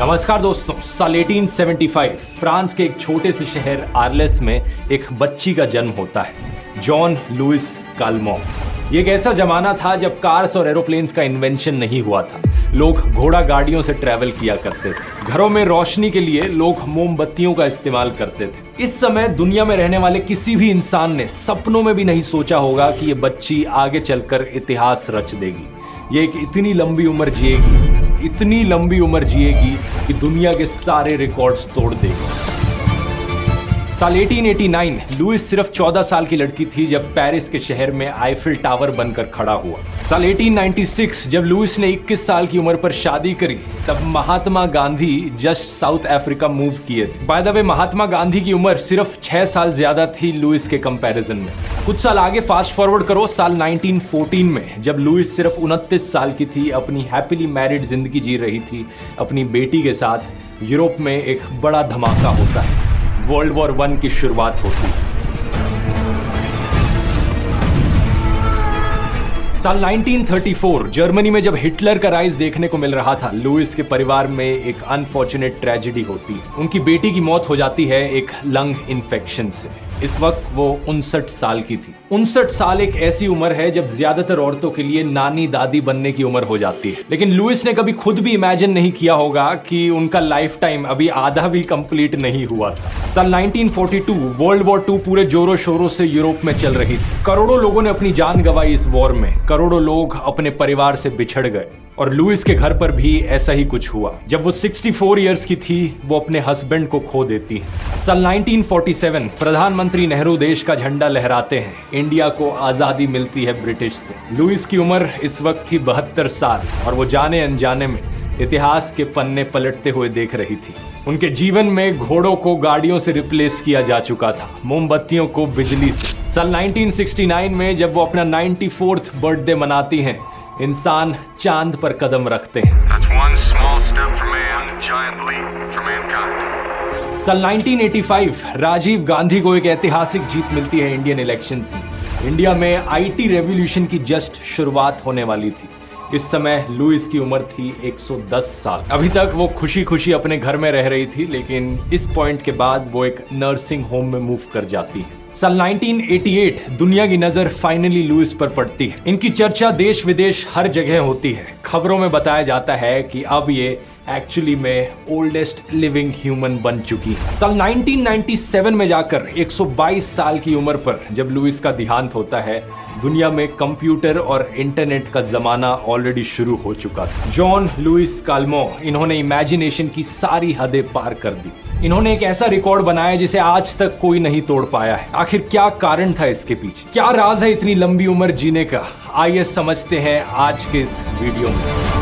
नमस्कार दोस्तों, साल 1875 फ्रांस के एक छोटे से शहर आर्लेस में एक बच्ची का जन्म होता है, जॉन लुइस काल्मो। ये एक ऐसा जमाना था जब कार्स और एरोप्लेन्स का इन्वेंशन नहीं हुआ था। लोग घोड़ा गाड़ियों से ट्रैवल किया करते थे। घरों में रोशनी के लिए लोग मोमबत्तियों का इस्तेमाल करते थे। इस समय दुनिया में रहने वाले किसी भी इंसान ने सपनों में भी नहीं सोचा होगा कि ये बच्ची आगे चलकर इतिहास रच देगी। ये एक इतनी लंबी उम्र जिएगी कि दुनिया के सारे रिकॉर्ड्स तोड़ देगी। साल 1889 लुइस सिर्फ 14 साल की लड़की थी जब पेरिस के शहर में आईफिल टावर बनकर खड़ा हुआ। साल 1896 जब लुइस ने 21 साल की उम्र पर शादी करी, तब Mahatma Gandhi just South Africa move किए थे। By the way, Mahatma Gandhi की उम्र सिर्फ 6 साल ज्यादा थी लुइस के कंपैरिजन में। कुछ साल आगे फास्ट फॉरवर्ड करो, साल 1914 में जब लुइस सिर्फ 29 साल की थी, अपनी हैप्पीली मैरिड जिंदगी जी रही थी अपनी बेटी के साथ, यूरोप में एक बड़ा धमाका होता है। वर्ल्ड वॉर 1 की शुरुआत होती है। साल 1934 जर्मनी में जब हिटलर का राइज देखने को मिल रहा था, लुइस के परिवार में एक अनफॉर्चुनेट ट्रेजेडी होती है। उनकी बेटी की मौत हो जाती है एक लंग इन्फेक्शन से। इस वक्त वो 59 साल की थी। 59 साल एक ऐसी उम्र है जब ज्यादातर औरतों के लिए नानी दादी बनने की उम्र हो जाती है। लेकिन लुइस ने कभी खुद भी इमेजिन नहीं किया होगा कि उनका लाइफ टाइम अभी आधा भी कंप्लीट नहीं हुआ था। साल 1942 वर्ल्ड वॉर 2 पूरे जोरों शोरों से यूरोप में चल रही थी। करोड़ों लोगों ने अपनी जान गंवाई इस वॉर में। करोड़ों लोग अपने परिवार से बिछड़ गए और लुइस के घर पर भी ऐसा ही कुछ हुआ। जब वो 64 इयर्स की थी, वो अपने हस्बैंड को खो देती है। साल 1947 प्रधानमंत्री नेहरू देश का झंडा लहराते हैं। इंडिया को आजादी मिलती है ब्रिटिश से। लुइस की उम्र इस वक्त थी 72 साल और वो जाने अनजाने में इतिहास के पन्ने पलटते हुए देख रही थी। उनके जीवन में घोड़ों को गाड़ियों से रिप्लेस किया जा चुका था, मोमबत्तियों को बिजली से। साल 1969 में जब वो अपना 94th बर्थडे मनाती हैं, इंसान चांद पर कदम रखते हैं। साल 1985 राजीव गांधी को एक ऐतिहासिक जीत मिलती है इंडियन इलेक्शंस में। इंडिया में आईटी रेवोल्यूशन की जस्ट शुरुआत होने वाली थी। इस समय लुइस की उम्र थी 110 साल। अभी तक वो खुशी खुशी अपने घर में रह रही थी, लेकिन इस पॉइंट के बाद वो एक नर्सिंग होम में मूव कर जाती है। साल 1988 दुनिया की नजर फाइनली लुइस पर पड़ती है। इनकी चर्चा देश विदेश हर जगह होती है। खबरों में बताया जाता है कि अब ये एक्चुअली में ओल्डेस्ट लिविंग ह्यूमन बन चुकी है। साल 1997 में जाकर 122 साल की उम्र पर जब लुइस का देहांत होता है, दुनिया में कंप्यूटर और इंटरनेट का जमाना ऑलरेडी शुरू हो चुका था। जॉन लुइस काल्मो, इन्होंने इमेजिनेशन की सारी हदें पार कर दी। इन्होंने एक ऐसा रिकॉर्ड बनाया जिसे आज तक कोई नहीं तोड़ पाया है। आखिर क्या कारण था इसके पीछे? क्या राज है इतनी लंबी उम्र जीने का? आइए समझते हैं आज के इस वीडियो में।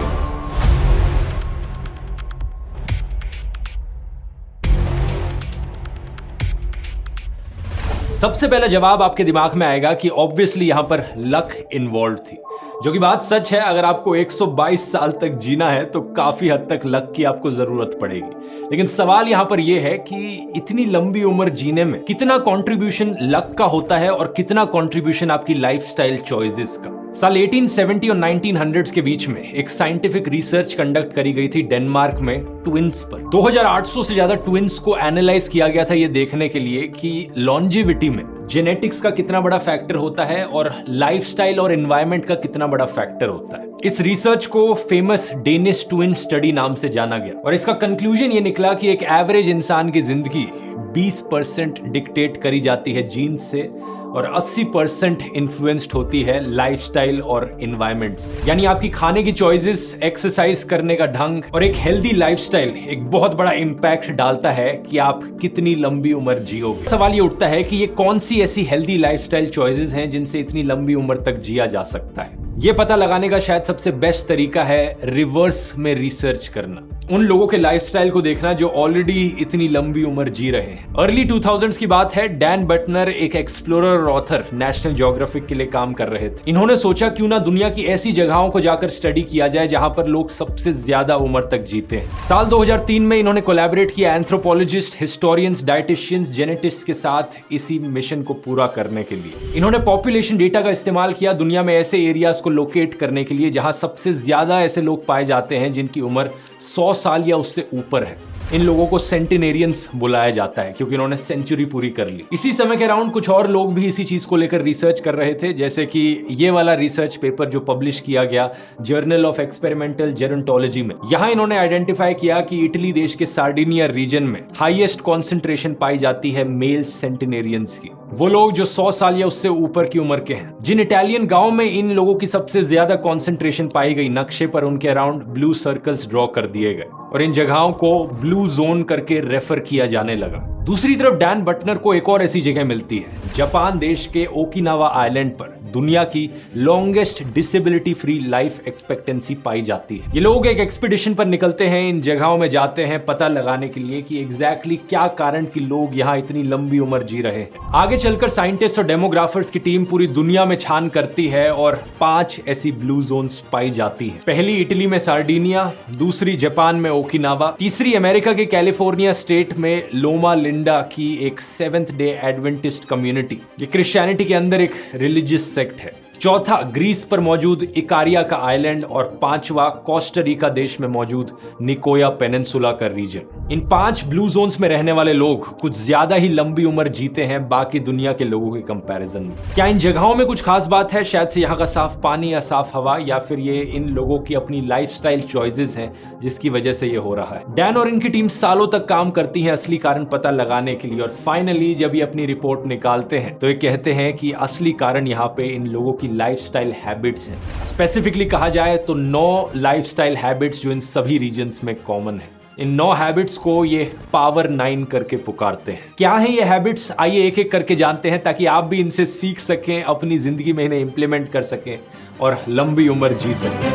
सबसे पहला जवाब आपके दिमाग में आएगा कि ऑब्वियसली यहां पर लक इन्वॉल्व थी, जो कि बात सच है। अगर आपको 122 साल तक जीना है तो काफी हद तक लक की आपको जरूरत पड़ेगी। लेकिन सवाल यहां पर यह है कि इतनी लंबी उम्र जीने में कितना कंट्रीब्यूशन लक का होता है और कितना कंट्रीब्यूशन आपकी लाइफस्टाइल चॉइसेस का। साल 1870 और 1900 के बीच में एक साइंटिफिक रिसर्च कंडक्ट करी गई थी डेनमार्क में ट्विंस पर। 2800 से ज्यादा ट्विंस को एनालाइज किया गया था ये देखने के लिए कि लॉन्जिविटी में जेनेटिक्स का कितना बड़ा फैक्टर होता है और लाइफस्टाइल और एनवायरनमेंट का कितना बड़ा फैक्टर होता है। इस रिसर्च को फेमस डेनिश ट्विन स्टडी नाम से जाना गया और इसका कंक्लूजन ये निकला कि एक एवरेज इंसान की जिंदगी 20% डिक्टेट करी जाती है जीन्स से और 80% इन्फ्लुएंस्ड होती है लाइफस्टाइल और एनवायरनमेंट से। यानी आपकी खाने की चॉइसेस, एक्सरसाइज करने का ढंग और एक हेल्दी लाइफस्टाइल एक बहुत बड़ा इंपैक्ट डालता है कि आप कितनी लंबी उम्र जियोगे। सवाल ये उठता है कि ये कौन सी ऐसी हेल्दी लाइफस्टाइल चॉइसेस हैं जिनसे इतनी लंबी उम्र तक जिया जा सकता है। ये पता लगाने का शायद सबसे बेस्ट तरीका है रिवर्स में रिसर्च करना। उन लोगों के लाइफस्टाइल को देखना जो ऑलरेडी इतनी लंबी उम्र जी रहे हैं। अर्ली 2000s की बात है। डैन बटनर एक एक्सप्लोरर और ऑथर नेशनल ज्योग्राफिक के लिए काम कर रहे थे। इन्होंने सोचा क्यों ना दुनिया की ऐसी जगहों को जाकर स्टडी किया जाए जहां पर लोग सबसे ज्यादा उम्र तक जीते हैं। साल 2003 में इन्होंने कोलैबोरेट किया एंथ्रोपोलॉजिस्ट, हिस्टोरियंस, डाइटिशियंस, जेनेटिस्ट के साथ इसी मिशन को पूरा करने के लिए। इन्होंने पॉपुलेशन डेटा का इस्तेमाल किया दुनिया में ऐसे एरियाज को लोकेट करने के लिए जहां सबसे ज्यादा ऐसे लोग पाए जाते हैं जिनकी उम्र 100 साल या उससे ऊपर है। इन लोगों को सेंटिनेरियंस बुलाया जाता है क्योंकि इन्होंने सेंचुरी पूरी कर ली। इसी समय के अराउंड कुछ और लोग भी इसी चीज को लेकर रिसर्च कर रहे थे, जैसे कि ये वाला रिसर्च पेपर जो पब्लिश किया गया जर्नल ऑफ एक्सपेरिमेंटल जेरोंटोलॉजी में। यहां इन्होंने आइडेंटिफाई किया कि इटली देश के सार्डिनिया रीजन में हाईएस्ट कॉन्सेंट्रेशन पाई जाती है मेल सेंटिनेरियंस की, वो लोग जो 100 साल या उससे ऊपर की उम्र के हैं। जिन इटालियन गांव में इन लोगों की सबसे ज्यादा कॉन्सेंट्रेशन पाई गई, नक्शे पर उनके अराउंड ब्लू सर्कल्स ड्रॉ कर दिए गए और इन जगहों को ब्लू जोन करके रेफर किया जाने लगा। दूसरी तरफ डैन बटनर को एक और ऐसी जगह मिलती है, जापान देश के ओकिनावा आइलैंड पर दुनिया की longest disability free life expectancy पाई जाती है। ये लोग एक एक्सपीडिशन पर निकलते हैं, इन जगहों में जाते हैं पता लगाने के लिए कि एग्जैक्टली क्या कारण कि लोग यहाँ इतनी लंबी उम्र जी रहे हैं। आगे चलकर साइंटिस्ट और डेमोग्राफर्स की टीम पूरी दुनिया में छान करती है और 5 ऐसी ब्लू जोन्स पाई जाती है। पहली इटली में सार्डिनिया, दूसरी जापान में ओकिनावा, तीसरी अमेरिका के कैलिफोर्निया स्टेट में लोमा लिंडा की एक सेवेंथ डे एडवेंटिस्ट कम्युनिटी, ये क्रिश्चियनिटी के अंदर एक रिलीजियस सेक्ट है, चौथा ग्रीस पर मौजूद इकारिया का आइलैंड और पांचवा कोस्टारिका देश में मौजूद निकोया पेनिनसुला का रीजन। इन 5 ब्लू जोन्स में रहने वाले लोग कुछ ज्यादा ही लंबी उम्र जीते हैं बाकी दुनिया के लोगों के कंपैरिजन में। क्या इन जगहों में कुछ खास बात है? शायद से यहाँ का साफ पानी या साफ हवा, या फिर ये इन लोगों की अपनी लाइफस्टाइल चॉइसेस हैं जिसकी वजह से ये हो रहा है। डैन और इनकी टीम सालों तक काम करती है असली कारण पता लगाने के लिए और फाइनली जब ये अपनी रिपोर्ट निकालते हैं तो ये कहते हैं कि असली कारण यहाँ पे इन लोगों की लाइफस्टाइल हैबिट्स हैं। स्पेसिफिकली कहा जाए तो 9 लाइफस्टाइल हैबिट्स जो इन सभी रीजन्स में कॉमन है। इन 9 हैबिट्स को ये पावर 9 करके पुकारते हैं। क्या है ये हैबिट्स? आइए एक एक करके जानते हैं ताकि आप भी इनसे सीख सकें, अपनी जिंदगी में इन्हें इंप्लीमेंट कर सकें और लंबी उम्र जी सकें।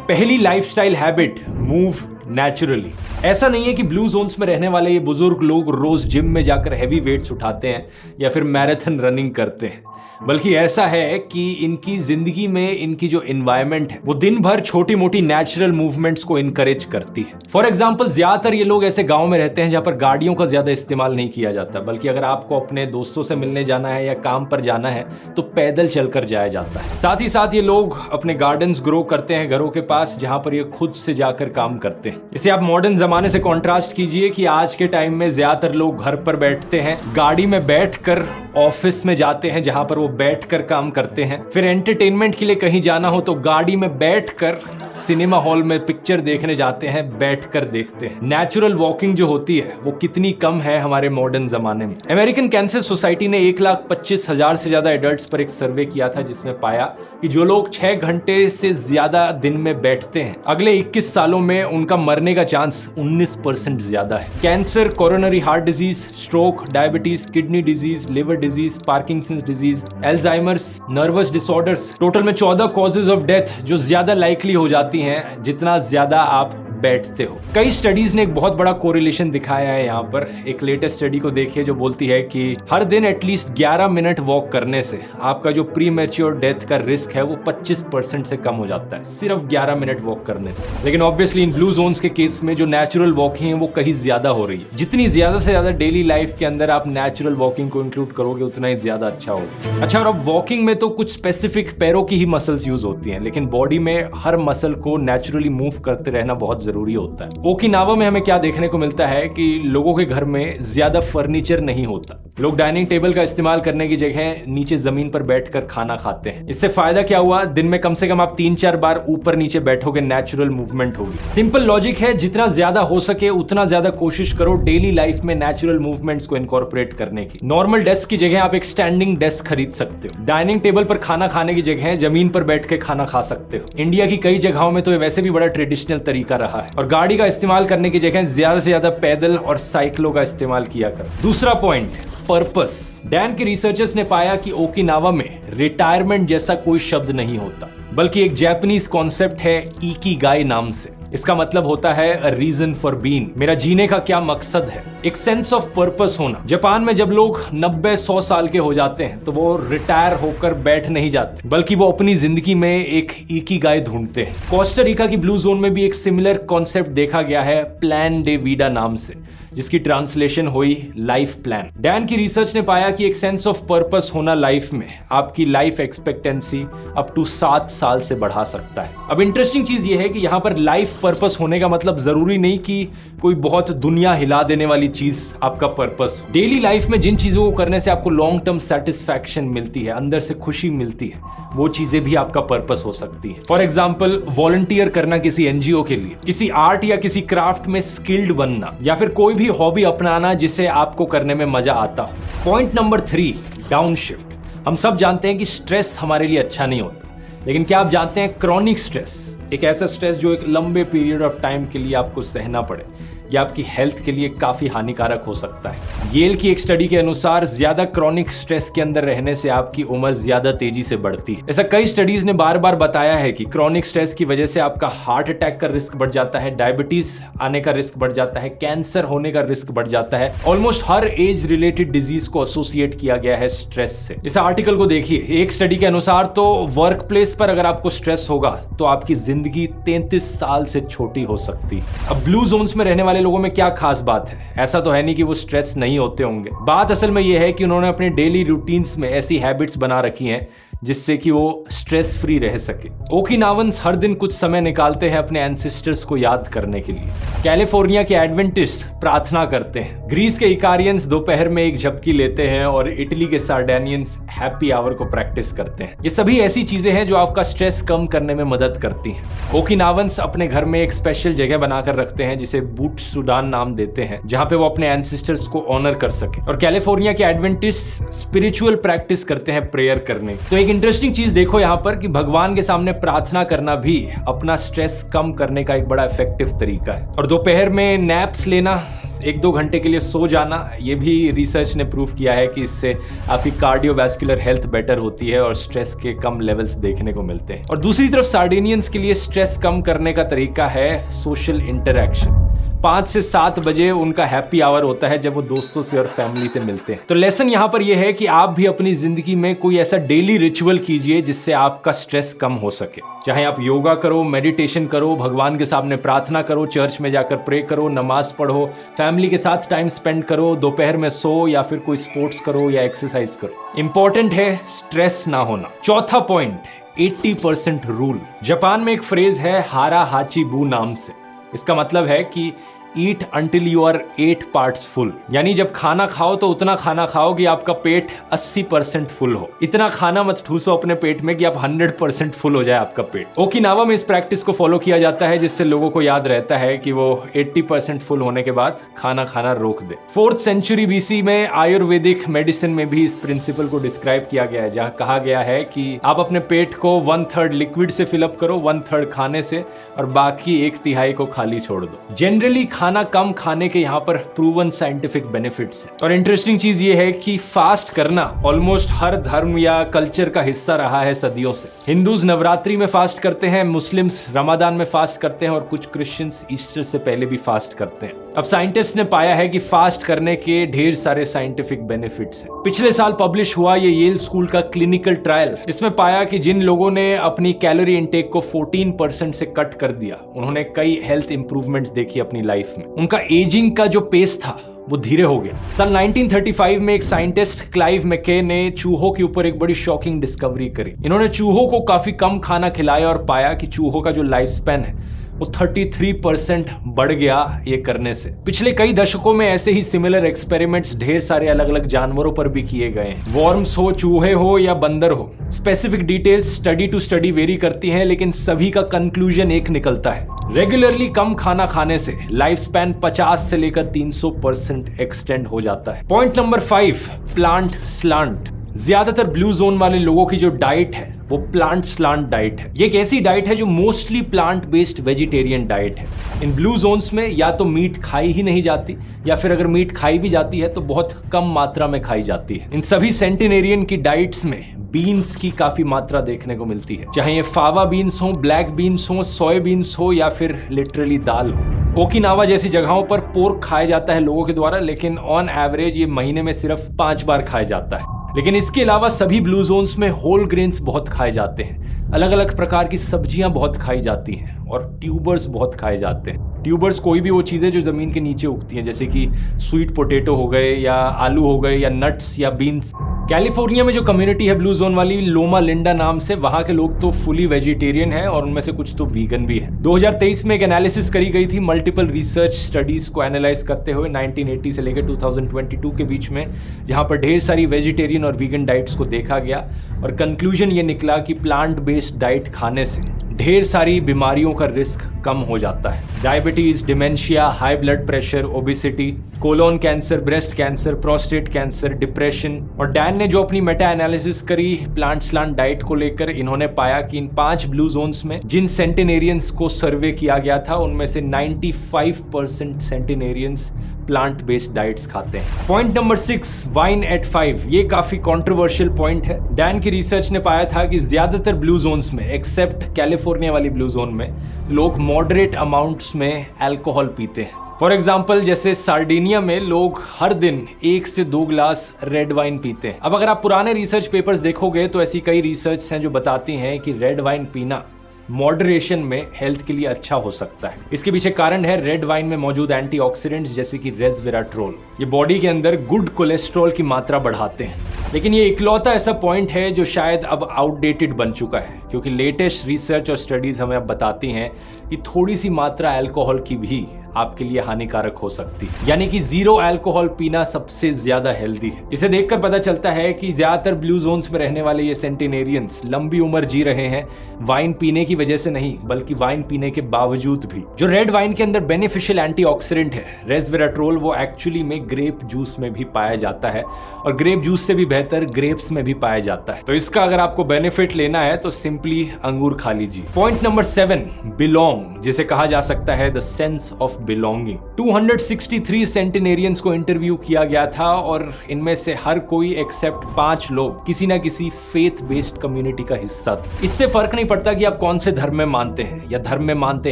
पहली लाइफस्टाइल हैबिट, मूव नेचुरली। ऐसा नहीं है कि ब्लू जोन्स में रहने वाले ये बुजुर्ग लोग रोज जिम में जाकर हैवी वेट्स उठाते हैं या फिर मैराथन रनिंग करते हैं, बल्कि ऐसा है कि इनकी जिंदगी में इनकी जो एनवायरनमेंट है वो दिन भर छोटी मोटी नेचुरल मूवमेंट्स को इनकरेज करती है। फॉर एग्जांपल ज्यादातर ये लोग ऐसे गांव में रहते हैं जहां पर गाड़ियों का ज्यादा इस्तेमाल नहीं किया जाता, बल्कि अगर आपको अपने दोस्तों से मिलने जाना है या काम पर जाना है तो पैदल चलकर जाया जाता है। साथ ही साथ ये लोग अपने गार्डन्स ग्रो करते हैं घरों के पास, जहां पर ये खुद से जाकर काम करते हैं। इसे आप मॉडर्न जमाने से कॉन्ट्रास्ट कीजिए कि आज के टाइम में ज्यादातर लोग घर पर बैठते हैं, गाड़ी में बैठकर ऑफिस में जाते हैं जहां पर वो बैठकर काम करते हैं, फिर एंटरटेनमेंट के लिए कहीं जाना हो तो गाड़ी में बैठकर सिनेमा हॉल में पिक्चर देखने जाते हैं, बैठकर देखते हैं। नेचुरल वॉकिंग जो होती है वो कितनी कम है हमारे मॉडर्न जमाने में। अमेरिकन कैंसर सोसाइटी ने 1,25,000 से ज्यादा एडल्ट्स पर एक सर्वे किया था जिसमें पाया कि जो लोग 6 घंटे से ज्यादा दिन में बैठते हैं अगले 21 सालों में उनका मरने का चांस 19% ज्यादा है। Cancer, coronary heart disease, stroke, diabetes, kidney disease, liver disease, Parkinson's disease, Alzheimer's, nervous disorders, total में 14 कॉजेज ऑफ डेथ जो ज्यादा लाइकली हो जाती हैं जितना ज्यादा आप बैठते हो। कई स्टडीज ने एक बहुत बड़ा कोरिलेशन दिखाया है यहाँ पर। एक लेटेस्ट स्टडी को देखिए जो बोलती है कि हर दिन एटलीस्ट 11 मिनट वॉक करने से आपका जो प्री मैच्योर डेथ का रिस्क है वो 25% से कम हो जाता है, सिर्फ 11 मिनट वॉक करने से। लेकिन ऑब्वियसली इन ब्लू जोन्स के केस में जो नेचुरल वॉकिंग है वो कहीं ज्यादा हो रही है। जितनी ज्यादा से ज्यादा डेली लाइफ के अंदर आप नेचुरल वॉकिंग को इंक्लूड करोगे उतना ही ज्यादा अच्छा होगा। अच्छा, और अब वॉकिंग में तो कुछ स्पेसिफिक पैरों की ही मसल्स यूज होती हैं, लेकिन बॉडी में हर मसल को नेचुरली मूव करते रहना बहुत जरूरी होता है। ओकिनावा में हमें क्या देखने को मिलता है कि लोगों के घर में ज्यादा फर्नीचर नहीं होता। लोग डाइनिंग टेबल का इस्तेमाल करने की जगह नीचे जमीन पर बैठकर खाना खाते हैं। इससे फायदा क्या हुआ? दिन में कम से कम आप 3-4 बार ऊपर नीचे बैठोगे, नेचुरल मूवमेंट होगी। सिंपल लॉजिक है, जितना ज्यादा हो सके उतना ज्यादा कोशिश करो डेली लाइफ में नेचुरल मूवमेंट्स को इनकॉर्पोरेट करने की। नॉर्मल डेस्क की जगह आप एक स्टैंडिंग डेस्क खरीद सकते हो। डाइनिंग टेबल पर खाना खाने की जगह जमीन पर बैठ के खाना खा सकते हो। इंडिया की कई जगहों में तो ये वैसे भी बड़ा ट्रेडिशनल तरीका रहा है। और गाड़ी का इस्तेमाल करने की जगह ज्यादा से ज्यादा पैदल और साइकिलों का इस्तेमाल किया कर। दूसरा पॉइंट, पर्पस। डैन के रिसर्चर्स ने पाया कि ओकिनावा में रिटायरमेंट जैसा कोई शब्द नहीं होता, बल्कि एक जापानीज कॉन्सेप्ट है इकिगाई नाम से। इसका मतलब होता है अ रीजन फॉर बीइंग, मेरा जीने का क्या मकसद है, एक सेंस ऑफ पर्पस होना। जापान में जब लोग 90-100 साल के हो जाते हैं तो वो रिटायर होकर बैठ नहीं जाते, बल्कि वो अपनी जिंदगी में एक इकिगाई ढूंढते हैं। कोस्टा रिका की ब्लू जोन में भी एक सिमिलर कॉन्सेप्ट देखा गया है, प्लान डे वीडा नाम से, जिसकी ट्रांसलेशन हुई लाइफ प्लान। डैन की रिसर्च ने पाया कि एक सेंस ऑफ पर्पस होना लाइफ में आपकी लाइफ एक्सपेक्टेंसी अप टू 7 साल से बढ़ा सकता है। अब इंटरेस्टिंग चीज ये है कि यहाँ पर लाइफ पर्पस होने का मतलब जरूरी नहीं कि कोई बहुत दुनिया हिला देने वाली चीज आपका पर्पस हो। डेली लाइफ में जिन चीजों को करने से आपको लॉन्ग टर्म सेटिस्फैक्शन मिलती है, अंदर से खुशी मिलती है, वो चीजें भी आपका पर्पस हो सकती है। फॉर एग्जाम्पल, वॉलंटियर करना किसी एनजीओ के लिए, किसी आर्ट या किसी क्राफ्ट में स्किल्ड बनना, या फिर कोई भी हॉबी अपनाना जिसे आपको करने में मजा आता हो। Point number 3, down shift. हम सब जानते हैं कि स्ट्रेस हमारे लिए अच्छा नहीं होता, लेकिन क्या आप जानते हैं क्रॉनिक स्ट्रेस, एक ऐसा स्ट्रेस जो एक लंबे पीरियड ऑफ टाइम के लिए आपको सहना पड़े, यह आपकी हेल्थ के लिए काफी हानिकारक हो सकता है। येल की एक स्टडी के अनुसार ज्यादा क्रॉनिक स्ट्रेस के अंदर रहने से आपकी उम्र ज्यादा तेजी से बढ़ती है। ऐसा कई स्टडीज ने बार बार बताया है कि क्रॉनिक स्ट्रेस की वजह से आपका हार्ट अटैक का रिस्क बढ़ जाता है, डायबिटीज आने का रिस्क बढ़ जाता है, कैंसर होने का रिस्क बढ़ जाता है। ऑलमोस्ट हर एज रिलेटेड डिजीज को एसोसिएट किया गया है स्ट्रेस से। इस आर्टिकल को देखिए, एक स्टडी के अनुसार तो वर्क प्लेस पर अगर आपको स्ट्रेस होगा तो आपकी जिंदगी 33 साल से छोटी हो सकती है। अब ब्लू जोन्स में रहने वाले लोगों में क्या खास बात है? ऐसा तो है नहीं कि वो स्ट्रेस नहीं होते होंगे। बात असल में ये है कि उन्होंने अपने डेली रूटीन्स में ऐसी हैबिट्स बना रखी हैं जिससे कि वो स्ट्रेस फ्री रह सके। ओकिनावंस हर दिन कुछ समय निकालते हैं अपने एंसेस्टर्स को याद करने के लिए। कैलिफोर्निया के एडवेंटिस्ट प्रार्थना करते हैं। ग्रीस के इकारियंस दोपहर में एक झपकी लेते हैं और इटली के सार्डेनियंस हैप्पी आवर को प्रैक्टिस करते हैं। ये सभी ऐसी चीजें हैं जो आपका स्ट्रेस कम करने में मदद करती हैं। ओकिनावंस अपने घर में एक स्पेशल जगह बनाकर रखते हैं जिसे बूट सुडान नाम देते हैं, जहां पे वो अपने एंसेस्टर्स को ऑनर कर सके। और कैलिफोर्निया के एडवेंटिस्ट स्पिरिचुअल प्रैक्टिस करते हैं प्रेयर करने। तो एक इंटरेस्टिंग चीज देखो यहाँ पर कि भगवान के सामने प्रार्थना करना भी अपना स्ट्रेस कम करने का एक बड़ा इफेक्टिव तरीका है। और दोपहर में नैप्स लेना, 1-2 घंटे के लिए सो जाना, ये भी रिसर्च ने प्रूव किया है कि इससे आपकी कार्डियोवैस्कुलर हेल्थ बेटर होती है और स्ट्रेस के कम लेवल्स देखने को मिलते हैं। और दूसरी तरफ सार्डिनियंस के लिए स्ट्रेस कम करने का तरीका है सोशल इंटरैक्शन। 5 से 7 बजे उनका हैप्पी आवर होता है जब वो दोस्तों से और फैमिली से मिलते हैं। तो लेसन यहाँ पर यह है कि आप भी अपनी जिंदगी में कोई ऐसा डेली रिचुअल कीजिए जिससे आपका स्ट्रेस कम हो सके। चाहे आप योगा करो, मेडिटेशन करो, भगवान के सामने प्रार्थना करो, चर्च में जाकर प्रे करो, नमाज पढ़ो, फैमिली के साथ टाइम स्पेंड करो, दोपहर में सो या फिर कोई स्पोर्ट्स करो या एक्सरसाइज करो। इंपॉर्टेंट है स्ट्रेस ना होना। चौथा पॉइंट, 80% रूल। जापान में एक फ्रेज है हारा हाची बू नाम से। इसका मतलब है कि eat until you are 8 parts full, यानी जब खाना खाओ तो उतना खाना खाओ कि आपका पेट 80% फुल हो। इतना खाना मत ठूसो अपने पेट में कि आप 100% फुल हो जाए आपका पेट। ओकिनावा में इस प्रैक्टिस को फॉलो किया जाता है जिससे लोगों को याद रहता है कि वो 80% फुल होने के बाद खाना खाना रोक दे। 4th सेंचुरी BC में आयुर्वेदिक मेडिसिन में भी इस प्रिंसिपल को डिस्क्राइब किया गया है, जहाँ कहा गया है कि आप अपने पेट को 1/3 लिक्विड से फिलअप करो, 1/3 खाने से, और बाकी 1/3 को खाली छोड़ दो। जनरली खाना कम खाने के यहाँ पर प्रूवन साइंटिफिक बेनिफिट्स हैं। और इंटरेस्टिंग चीज ये है कि फास्ट करना ऑलमोस्ट हर धर्म या कल्चर का हिस्सा रहा है सदियों से। हिंदूज नवरात्रि में फास्ट करते हैं, मुस्लिम्स रमजान में फास्ट करते हैं और कुछ क्रिश्चियंस ईस्टर से पहले भी फास्ट करते हैं। अब साइंटिस्ट ने पाया है कि फास्ट करने के ढेर सारे साइंटिफिक बेनिफिट्स हैं। पिछले साल पब्लिश हुआ ये येल स्कूल का क्लिनिकल ट्रायल। इसमें पाया कि जिन लोगों ने अपनी कैलोरी इंटेक को 14% से कट कर दिया, उन्होंने कई हेल्थ इंप्रूवमेंट्स देखी अपनी लाइफ में। उनका एजिंग का जो पेस था वो धीरे हो गया। साल 1935 में एक साइंटिस्ट क्लाइव मैके ने चूहों के ऊपर एक बड़ी शॉकिंग डिस्कवरी करी। इन्होंने चूहों को काफी कम खाना खिलाया और पाया कि चूहों का जो लाइफ स्पैन है वो 33% बढ़ गया ये करने से। पिछले कई दशकों में ऐसे ही सिमिलर एक्सपेरिमेंट्स ढेर सारे अलग अलग जानवरों पर भी किए गए हैं। वॉर्म्स हो, चूहे हो या बंदर हो, specific details study to study vary करती हैं, लेकिन सभी का कंक्लूजन एक निकलता है। रेगुलरली कम खाना खाने से लाइफ स्पैन 50 से लेकर 300% एक्सटेंड हो जाता है। Point number 5, plant slant. ज्यादातर ब्लू जोन वाले लोगों की जो डाइट है वो प्लांट स्लांट डाइट है। ये एक ऐसी डाइट है जो mostly plant based vegetarian diet है। इन ब्लू जोन्स में या तो मीट खाई ही नहीं जाती, या फिर अगर मीट खाई भी जाती है तो बहुत कम मात्रा में खाई जाती है। इन सभी सेंटिनेरियन की डाइट्स में बीन्स की काफी मात्रा देखने को मिलती है, चाहे ये फावा बीन्स हो, ब्लैक बीन्स हो, सोया बीन्स हो या फिर लिटरली दाल हो। ओकिनावा जैसी जगहों पर पोर्क खाया जाता है लोगों के द्वारा, लेकिन ऑन एवरेज ये महीने में सिर्फ 5 बार खाया जाता है। लेकिन इसके अलावा सभी ब्लू जोन्स में होल ग्रेन्स बहुत खाए जाते हैं। अलग अलग प्रकार की सब्जियां बहुत खाई जाती हैं और ट्यूबर्स बहुत खाए जाते हैं। ट्यूबर्स कोई भी वो चीज़ें जो ज़मीन के नीचे उगती हैं, जैसे कि स्वीट पोटैटो हो गए या आलू हो गए या नट्स या बीन्स। कैलिफोर्निया में जो कम्युनिटी है ब्लू जोन वाली, लोमा लिंडा नाम से, वहाँ के लोग तो फुली वेजिटेरियन हैं और उनमें से कुछ तो वीगन भी है। 2023 में एक एनालिसिस करी गई थी मल्टीपल रिसर्च स्टडीज को एनालाइज करते हुए 1980 से लेकर 2022 के बीच में, जहाँ पर ढेर सारी वेजिटेरियन और वीगन डाइट्स को देखा गया और कंक्लूजन ये निकला कि प्लांट बेस्ड डाइट खाने से ढेर सारी बीमारियों का रिस्क कम हो जाता है। Diabetes, dementia, high blood pressure, obesity, colon cancer, breast cancer, prostate cancer, depression. और डैन ने जो अपनी मेटा एनालिसिस करी प्लांट स्लांट डाइट को लेकर, इन्होंने पाया कि इन 5 ब्लू जोन्स में जिन सेंटिनेरियंस को सर्वे किया गया था उनमें से 95% सेंटिनेरियंस प्लांट बेस्ड डाइट्स खाते हैं। Point number 6, wine at 5। ये काफी कंट्रोवर्शियल पॉइंट है। डैन की रिसर्च ने पाया था कि ज्यादातर ब्लू जोन्स में, एक्सेप्ट कैलिफोर्निया वाली ब्लू जोन में, लोग मॉडरेट अमाउंट्स में अल्कोहल पीते हैं। फॉर एग्जाम्पल, जैसे सार्डिनिया में लोग हर दिन 1 से 2 ग्लास रेड वाइन पीते हैं। अब अगर आप पुराने रिसर्च पेपर्स देखोगे तो ऐसी कई रिसर्च हैं जो बताती हैं कि रेड वाइन पीना मॉडरेशन में हेल्थ के लिए अच्छा हो सकता है। इसके पीछे कारण है रेड वाइन में मौजूद एंटीऑक्सीडेंट्स जैसे कि रेस्वेराट्रोल। ये बॉडी के अंदर गुड कोलेस्ट्रॉल की मात्रा बढ़ाते हैं। लेकिन ये इकलौता ऐसा पॉइंट है जो शायद अब आउटडेटेड बन चुका है, क्योंकि लेटेस्ट रिसर्च और स्टडीज हमें अब बताती हैं कि थोड़ी सी मात्रा अल्कोहल की भी आपके लिए हानिकारक हो सकती है। यानी कि 0 अल्कोहल पीना सबसे ज्यादा हेल्दी है। इसे देखकर पता चलता है कि ज्यादातर ब्लू जोन्स में रहने वाले ये सेंटिनेरियंस लंबी उम्र जी रहे हैं, वाइन पीने की वजह से नहीं, बल्कि वाइन पीने के बावजूद भी। जो रेड वाइन के अंदर बेनिफिशियल एंटीऑक्सीडेंट है रेस्वेराट्रोल, वो एक्चुअली में ग्रेप जूस में भी पाया जाता है और ग्रेप जूस से भी बेहतर ग्रेप्स में भी पाया जाता है। तो इसका अगर आपको बेनिफिट लेना है तो सिंपली अंगूर खा लीजिए। पॉइंट नंबर 7, बिलोंग, जिसे कहा जा सकता है द सेंस ऑफ बिलोंगिंग। 263 सेंटिनेरियंस को इंटरव्यू किया गया था और इनमें से हर कोई एक्सेप्ट 5 लोग किसी ना किसी फेथ बेस्ड कम्युनिटी का हिस्सा थे। इससे फर्क नहीं पड़ता कि आप कौन से धर्म में मानते हैं या धर्म में मानते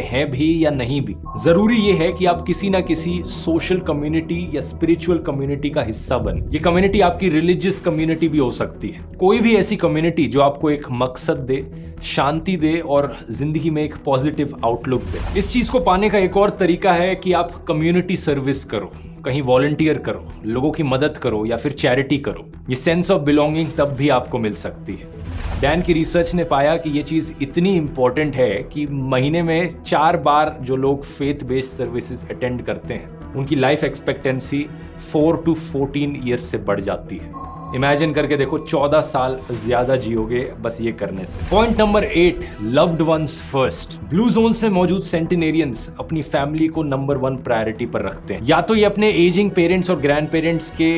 हैं भी या नहीं भी, जरूरी ये है कि आप किसी ना किसी सोशल कम्युनिटी या स्पिरिचुअल कम्युनिटी का हिस्सा बने। ये कम्युनिटी आपकी रिलीजियस कम्युनिटी भी हो सकती है, कोई भी ऐसी कम्युनिटी जो आपको एक मकसद दे, शांति दे और जिंदगी में एक पॉजिटिव आउटलुक दे। इस चीज को पाने का एक और तरीका है कि आप कम्युनिटी सर्विस करो, कहीं वॉलंटियर करो, लोगों की मदद करो या फिर चैरिटी करो। ये सेंस ऑफ बिलोंगिंग तब भी आपको मिल सकती है। डैन की रिसर्च ने पाया कि ये चीज इतनी इंपॉर्टेंट है कि महीने में 4 बार जो लोग फेथ बेस्ड सर्विसेज अटेंड करते हैं उनकी लाइफ एक्सपेक्टेंसी 4 to 14 ईयर्स से बढ़ जाती है। इमेजिन करके देखो, 14 साल ज्यादा जियोगे बस ये करने से। Point number 8, loved ones first. Blue zones में मौजूद सेंटिनेरियंस अपनी फैमिली को नंबर 1 प्रायोरिटी पर रखते हैं। या तो ये अपने एजिंग पेरेंट्स और ग्रैंड पेरेंट्स के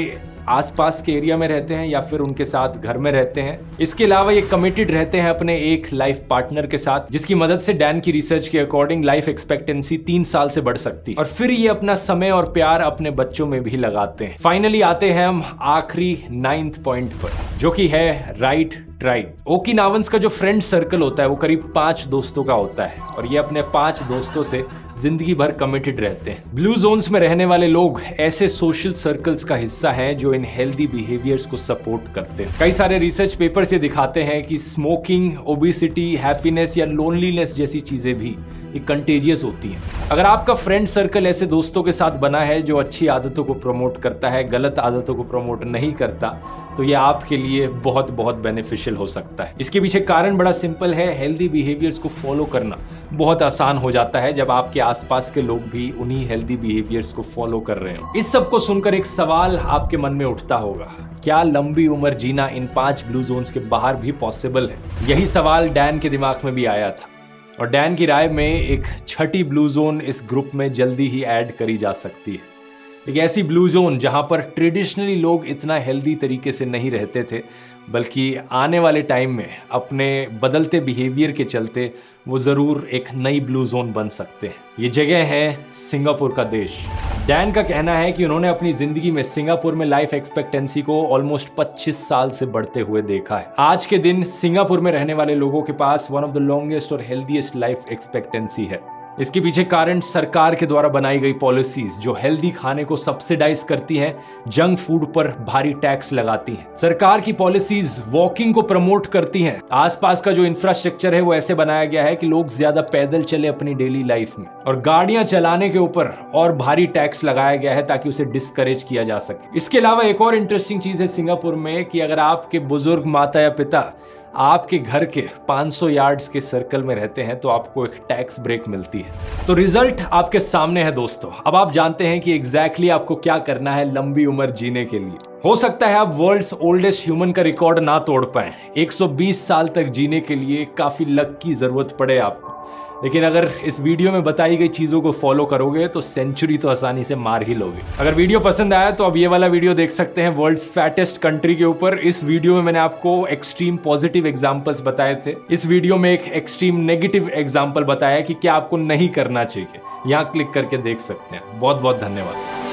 आसपास के एरिया में रहते हैं या फिर उनके साथ घर में रहते हैं। इसके अलावा ये कमिटेड रहते हैं अपने एक लाइफ पार्टनर के साथ, जिसकी मदद से डैन की रिसर्च के अकॉर्डिंग लाइफ एक्सपेक्टेंसी 3 साल से बढ़ सकती है। और फिर ये अपना समय और प्यार अपने बच्चों में भी लगाते हैं। फाइनली आते हैं हम आखिरी 9th पॉइंट पर, जो कि है राइट ट्राइब। ओकिनावंस का जो फ्रेंड सर्कल होता है वो करीब 5 दोस्तों का होता है और ये अपने 5 दोस्तों से जिंदगी भर कमिटेड रहते हैं। ब्लू जोन्स में रहने वाले लोग ऐसे सोशल सर्कल्स का हिस्सा हैं जो इन हेल्दी बिहेवियर्स को सपोर्ट करते हैं। कई सारे रिसर्च पेपर्स ये दिखाते हैं कि स्मोकिंग, ओबेसिटी, हैप्पीनेस या लोनलीनेस जैसी चीजें भी ये कंटेजियस होती हैं। अगर आपका फ्रेंड सर्कल ऐसे दोस्तों के साथ बना है जो अच्छी आदतों को प्रमोट करता है, गलत आदतों को प्रमोट नहीं करता, तो ये आपके लिए बहुत बहुत बेनिफिशियल हो सकता है। इसके पीछे कारण बड़ा सिंपल है, हेल्दी बिहेवियर्स को फॉलो करना बहुत आसान हो जाता है जब आपके आसपास के लोग भी उन्हीं हेल्दी बिहेवियर्स को फॉलो कर रहे हो। इस सब को सुनकर एक सवाल आपके मन में उठता होगा, क्या लंबी उम्र जीना इन 5 ब्लू जोन्स के बाहर भी पॉसिबल है? यही सवाल डैन के दिमाग में भी आया था और डैन की राय में एक 6ठी ब्लू जोन इस ग्रुप में जल्दी ही ऐड करी जा सकती है। एक ऐसी ब्लू जोन जहां पर ट्रेडिशनली लोग इतना हेल्दी तरीके से नहीं रहते थे, बल्कि आने वाले टाइम में अपने बदलते बिहेवियर के चलते वो ज़रूर एक नई ब्लू जोन बन सकते हैं। ये जगह है सिंगापुर का देश। डैन का कहना है कि उन्होंने अपनी ज़िंदगी में सिंगापुर में लाइफ एक्सपेक्टेंसी को ऑलमोस्ट 25 साल से बढ़ते हुए देखा है। आज के दिन सिंगापुर में रहने वाले लोगों के पास वन ऑफ द लॉन्गेस्ट और हेल्दीएस्ट लाइफ एक्सपेक्टेंसी है। इसके पीछे कारण सरकार के द्वारा बनाई गई पॉलिसीज जो हेल्दी खाने को सब्सिडाइज करती हैं, जंक फूड पर भारी टैक्स लगाती हैं। सरकार की पॉलिसीज वॉकिंग को प्रमोट करती हैं। आसपास का जो इंफ्रास्ट्रक्चर है वो ऐसे बनाया गया है कि लोग ज्यादा पैदल चले अपनी डेली लाइफ में, और गाड़ियां चलाने के ऊपर और भारी टैक्स लगाया गया है ताकि उसे डिस्करेज किया जा सके। इसके अलावा एक और इंटरेस्टिंग चीज है सिंगापुर में कि अगर आपके बुजुर्ग माता या पिता आपके घर के 500 यार्ड्स के सर्कल में रहते हैं तो आपको एक टैक्स ब्रेक मिलती है। तो रिजल्ट आपके सामने है दोस्तों। अब आप जानते हैं कि एग्जैक्टली आपको क्या करना है लंबी उम्र जीने के लिए। हो सकता है आप वर्ल्ड्स ओल्डेस्ट ह्यूमन का रिकॉर्ड ना तोड़ पाए, 120 साल तक जीने के लिए काफी लक की जरूरत पड़े आपको, लेकिन अगर इस वीडियो में बताई गई चीजों को फॉलो करोगे तो सेंचुरी तो आसानी से मार ही लोगे। अगर वीडियो पसंद आया तो अब ये वाला वीडियो देख सकते हैं वर्ल्ड्स फैटेस्ट कंट्री के ऊपर। इस वीडियो में मैंने आपको एक्सट्रीम पॉजिटिव एग्जांपल्स बताए थे, इस वीडियो में एक एक्सट्रीम नेगेटिव एग्जांपल बताया कि क्या आपको नहीं करना चाहिए। यहां क्लिक करके देख सकते हैं। बहुत बहुत धन्यवाद।